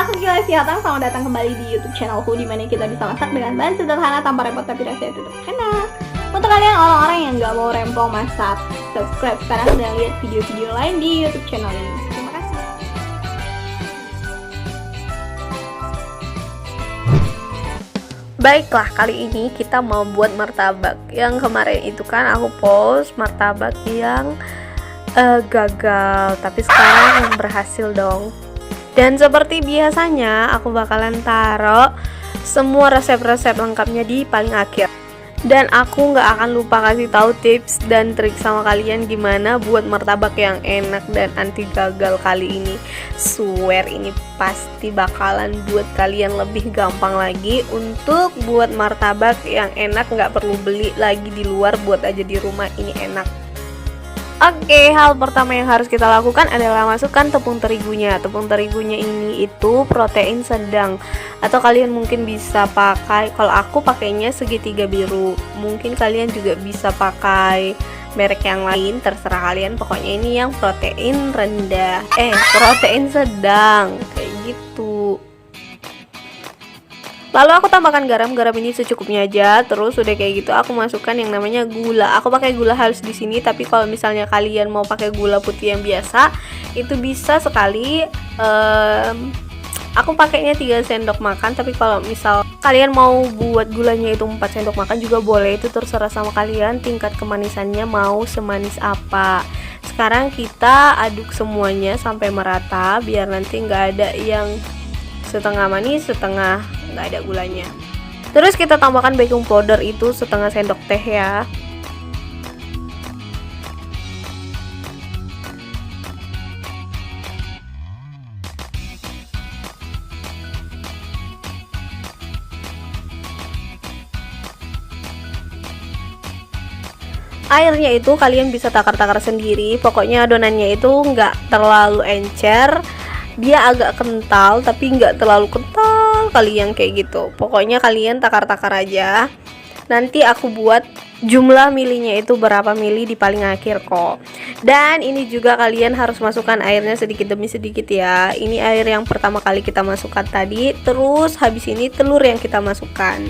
Sobat Kesehatan, selamat datang kembali di YouTube channelku, di mana kita bisa masak dengan bahan sederhana tanpa repot tapi rasanya tetap enak. Untuk kalian orang-orang yang nggak mau rempong masak, subscribe sekarang dan lihat video-video lain di YouTube channel ini. Terima kasih. Baiklah, kali ini kita mau buat martabak. Yang kemarin itu kan aku post martabak yang gagal, tapi sekarang berhasil dong. Dan seperti biasanya aku bakalan taruh semua resep-resep lengkapnya di paling akhir. Dan aku nggak akan lupa kasih tahu tips dan trik sama kalian gimana buat martabak yang enak dan anti gagal kali ini. Swear ini pasti bakalan buat kalian lebih gampang lagi untuk buat martabak yang enak, nggak perlu beli lagi di luar, buat aja di rumah ini enak. Oke, hal pertama yang harus kita lakukan adalah masukkan tepung terigunya. Tepung terigunya ini itu protein sedang, atau kalian mungkin bisa pakai, kalau aku pakainya segitiga biru. Mungkin kalian juga bisa pakai merek yang lain, terserah kalian. Pokoknya ini yang protein rendah, protein sedang, kayak gitu. Lalu aku tambahkan garam ini secukupnya aja. Terus udah kayak gitu aku masukkan yang namanya gula. Aku pakai gula halus di sini, tapi kalau misalnya kalian mau pakai gula putih yang biasa, itu bisa sekali. Aku pakainya 3 sendok makan, tapi kalau misal kalian mau buat gulanya itu 4 sendok makan juga boleh. Itu terserah sama kalian tingkat kemanisannya mau semanis apa. Sekarang kita aduk semuanya sampai merata, biar nanti nggak ada yang setengah manis, setengah nggak ada gulanya. Terus kita tambahkan baking powder itu setengah sendok teh ya. Airnya itu kalian bisa takar-takar sendiri. Pokoknya adonannya itu nggak terlalu encer, dia agak kental tapi nggak terlalu kental kali yang kayak gitu. Pokoknya kalian takar-takar aja. Nanti aku buat jumlah milinya itu berapa mili di paling akhir kok. Dan ini juga kalian harus masukkan airnya sedikit demi sedikit ya. Ini air yang pertama kali kita masukkan tadi. Terus habis ini telur yang kita masukkan.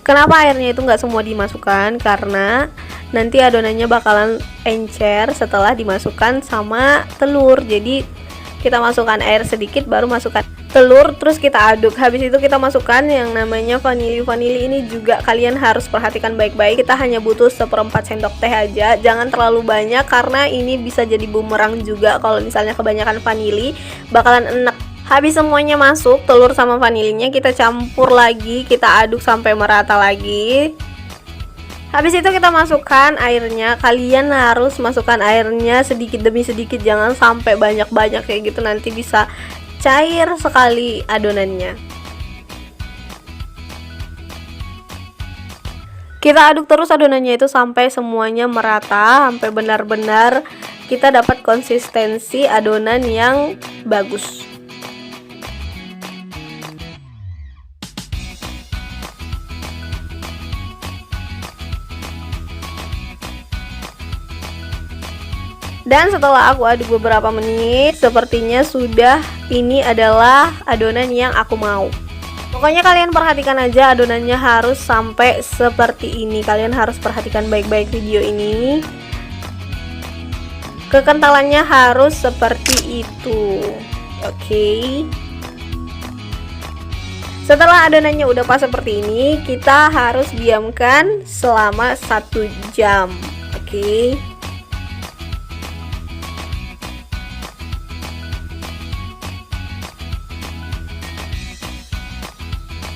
Kenapa airnya itu nggak semua dimasukkan? Karena nanti adonannya bakalan encer setelah dimasukkan sama telur. Jadi kita masukkan air sedikit, baru masukkan telur, terus kita aduk. Habis itu kita masukkan yang namanya vanili. Vanili ini juga kalian harus perhatikan baik-baik. Kita hanya butuh 1/4 sendok teh aja, jangan terlalu banyak karena ini bisa jadi bumerang juga. Kalau misalnya kebanyakan vanili bakalan enak. Habis semuanya masuk, telur sama vanilinya kita campur lagi, kita aduk sampai merata lagi. Habis itu kita masukkan airnya. Kalian harus masukkan airnya sedikit demi sedikit, jangan sampai banyak-banyak kayak gitu, nanti bisa cair sekali adonannya. Kita aduk terus adonannya itu sampai semuanya merata, sampai benar-benar kita dapat konsistensi adonan yang bagus. Dan setelah aku aduk beberapa menit, sepertinya sudah ini adalah adonan yang aku mau. Pokoknya kalian perhatikan aja, adonannya harus sampai seperti ini. Kalian harus perhatikan baik-baik video ini. Kekentalannya harus seperti itu. Oke. Setelah adonannya udah pas seperti ini, kita harus diamkan selama 1 jam. Oke.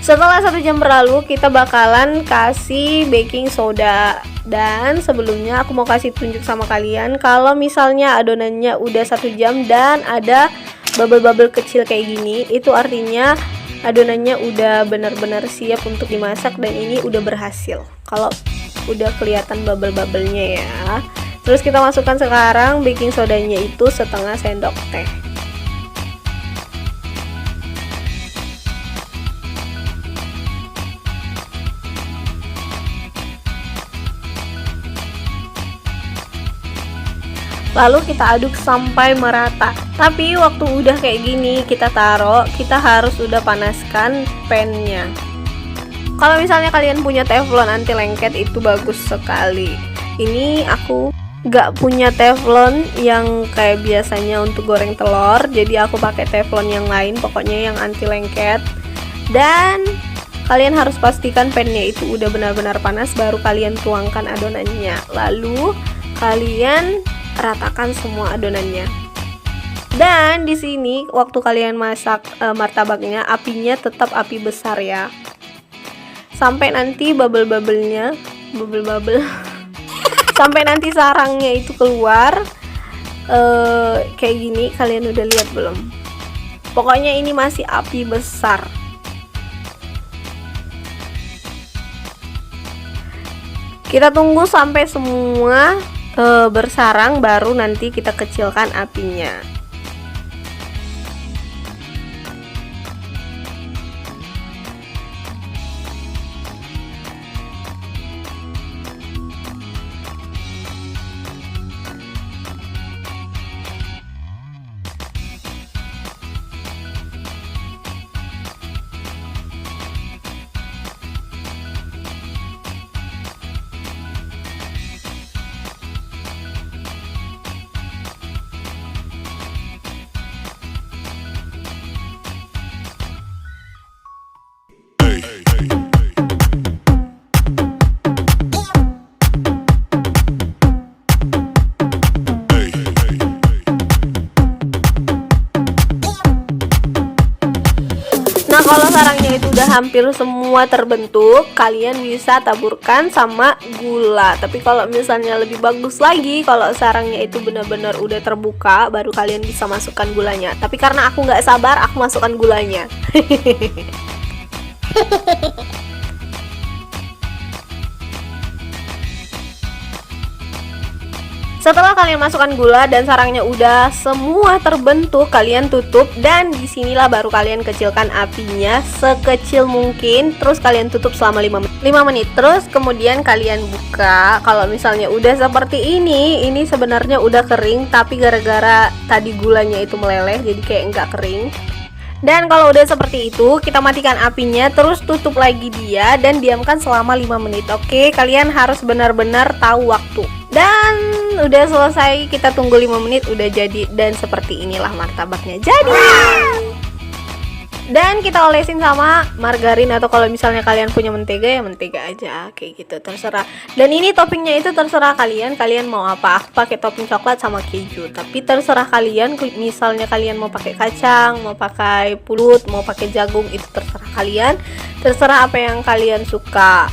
Setelah 1 jam berlalu, kita bakalan kasih baking soda. Dan sebelumnya aku mau kasih tunjuk sama kalian, kalau misalnya adonannya udah 1 jam dan ada bubble-bubble kecil kayak gini, itu artinya adonannya udah benar-benar siap untuk dimasak dan ini udah berhasil. Kalau udah kelihatan bubble-bubblenya ya. Terus kita masukkan sekarang baking sodanya itu setengah sendok teh. lalu kita aduk sampai merata. Tapi waktu udah kayak gini kita taruh, kita harus udah panaskan pannya. Kalau misalnya kalian punya teflon anti lengket itu bagus sekali. Ini aku gak punya teflon yang kayak biasanya untuk goreng telur, jadi aku pakai teflon yang lain, pokoknya yang anti lengket. Dan kalian harus pastikan pannya itu udah benar-benar panas baru kalian tuangkan adonannya. Lalu kalian ratakan semua adonannya. Dan di sini waktu kalian masak martabaknya, apinya tetap api besar ya. Sampai nanti bubble-bubblenya, bubble-bubble sampai nanti sarangnya itu keluar kayak gini. Kalian udah lihat belum? Pokoknya ini masih api besar. Kita tunggu sampai semua bersarang, baru nanti kita kecilkan apinya. Nah, kalau sarangnya itu udah hampir semua terbentuk, kalian bisa taburkan sama gula. Tapi kalau misalnya lebih bagus lagi, kalau sarangnya itu benar-benar udah terbuka, baru kalian bisa masukkan gulanya. Tapi karena aku nggak sabar, aku masukkan gulanya. Setelah kalian masukkan gula dan sarangnya udah semua terbentuk, kalian tutup, dan disinilah baru kalian kecilkan apinya sekecil mungkin. Terus kalian tutup selama 5 menit. Terus kemudian kalian buka. Kalau misalnya udah seperti ini sebenarnya udah kering, tapi gara-gara tadi gulanya itu meleleh jadi kayak enggak kering. Dan kalau udah seperti itu, kita matikan apinya, terus tutup lagi dia dan diamkan selama 5 menit. Oke, kalian harus benar-benar tahu waktu. Dan udah selesai, kita tunggu 5 menit, udah jadi. Dan seperti inilah martabaknya jadi. Dan kita olesin sama margarin, atau kalau misalnya kalian punya mentega ya mentega aja, kayak gitu, terserah. Dan ini toppingnya itu terserah kalian mau apa. Aku pakai topping coklat sama keju, tapi terserah kalian. Misalnya kalian mau pakai kacang, mau pakai pulut, mau pakai jagung, itu terserah kalian. Terserah apa yang kalian suka.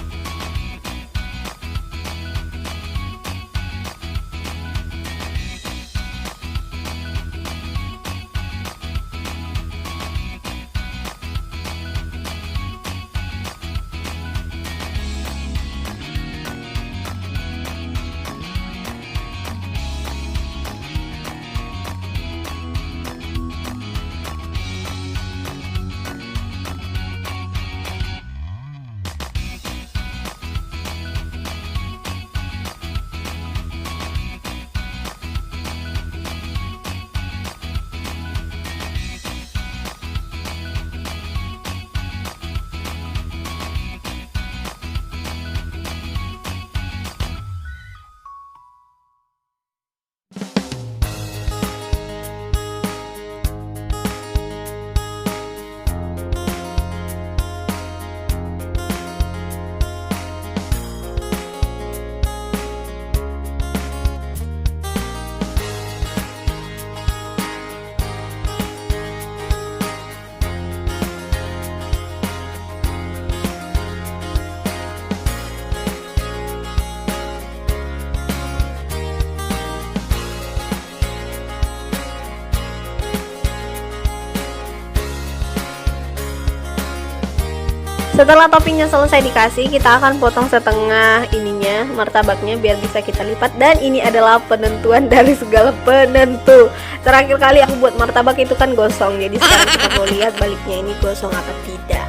Setelah toppingnya selesai dikasih, kita akan potong setengah ininya, martabaknya, biar bisa kita lipat. Dan ini adalah penentuan dari segala penentu. Terakhir kali aku buat martabak itu kan gosong, jadi sekarang kita mau lihat baliknya ini gosong atau tidak.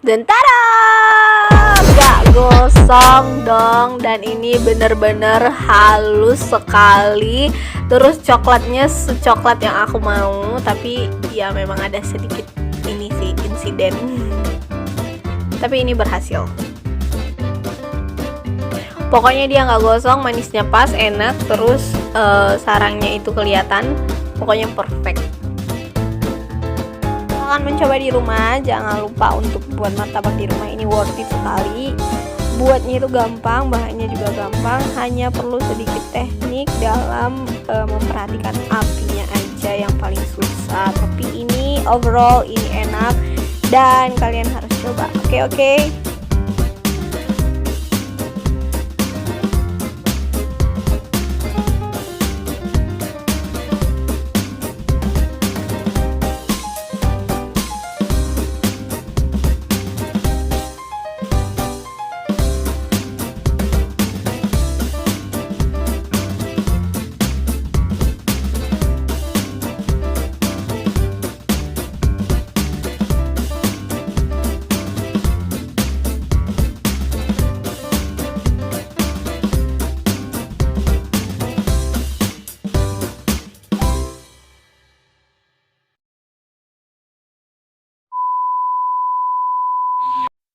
Dan tada! Gak gosong dong. Dan ini bener-bener halus sekali. Terus coklatnya secoklat yang aku mau. Tapi ya memang ada sedikit ini sih insiden. Tapi ini berhasil. Pokoknya dia nggak gosong, manisnya pas, enak. Terus sarangnya itu kelihatan. Pokoknya perfect. Kalian mencoba di rumah, jangan lupa untuk buat martabak di rumah. Ini worth it sekali. Buatnya itu gampang, bahannya juga gampang. Hanya perlu sedikit teknik dalam memperhatikan apinya aja yang paling susah. Tapi ini overall ini enak dan kalian harus coba. Oke.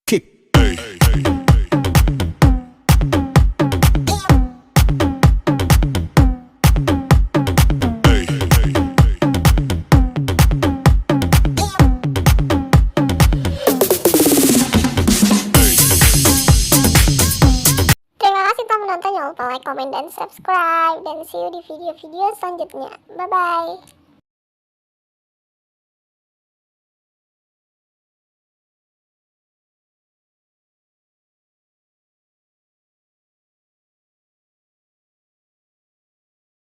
Kick. Terima kasih telah menonton, jangan lupa like, comment, dan subscribe. Dan see you di video-video selanjutnya. Bye-bye.